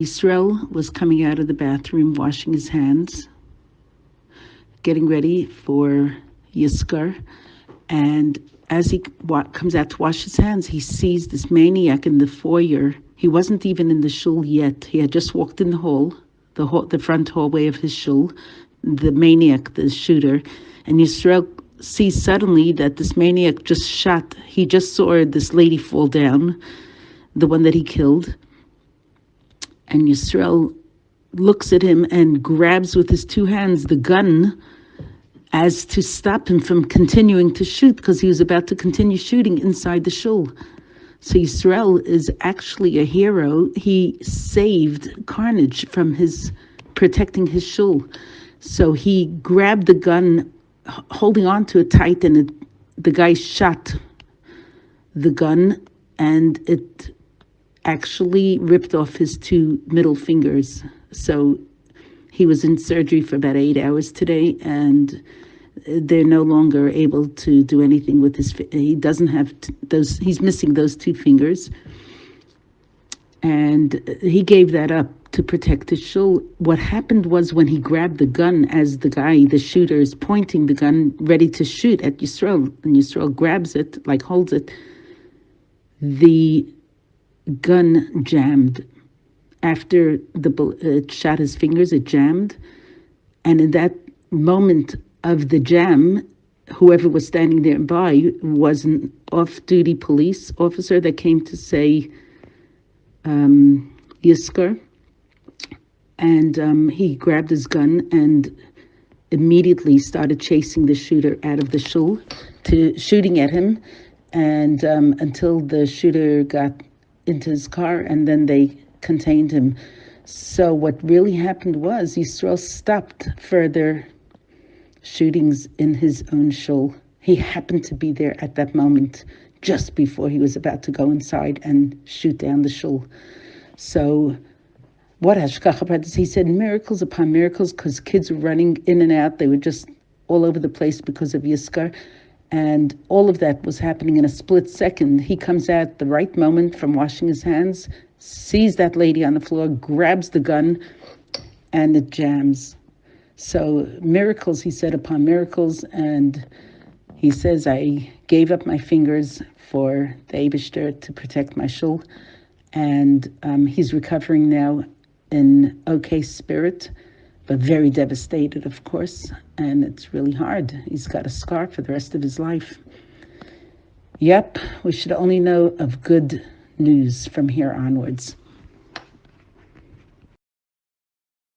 Yisrael was coming out of the bathroom, washing his hands, getting ready for Yiskar. And as he comes out to wash his hands, he sees this maniac in the foyer. He wasn't even in the shul yet. He had just walked in the front hallway of his shul, the maniac, the shooter. And Yisrael sees suddenly that this maniac just shot. He just saw this lady fall down, the one that he killed. And Yisrael looks at him and grabs with his two hands the gun as to stop him from continuing to shoot, because he was about to continue shooting inside the shul. So Yisrael is actually a hero. He saved carnage from protecting his shul. So he grabbed the gun, holding on to it tight, and the guy shot the gun, and it actually ripped off his two middle fingers. So he was in surgery for about 8 hours today, and they're no longer able to do anything with he doesn't have he's missing those two fingers. And he gave that up to protect his shul. What happened was, when he grabbed the gun, as the shooter is pointing the gun ready to shoot at Yisrael, and Yisrael grabs it, holds it, the gun jammed. After the bullet it shot his fingers, it jammed. And in that moment of the jam, whoever was standing there by was an off-duty police officer that came to say Yiskar. And he grabbed his gun and immediately started chasing the shooter out of the shul, shooting at him, and until the shooter got into his car, and then they contained him. So what really happened was Yisrael stopped further shootings in his own shul. He happened to be there at that moment, just before he was about to go inside and shoot down the shul. So what hashgacha pratis? He said miracles upon miracles, because kids were running in and out. They were just all over the place because of Yiskar. And all of that was happening in a split second. He comes out the right moment from washing his hands, sees that lady on the floor, grabs the gun, and it jams. So miracles, he said, upon miracles. And he says, I gave up my fingers for the Eibishter to protect my shul. And he's recovering now in okay spirit, but very devastated, of course. And it's really hard. He's got a scar for the rest of his life. Yep, we should only know of good news from here onwards.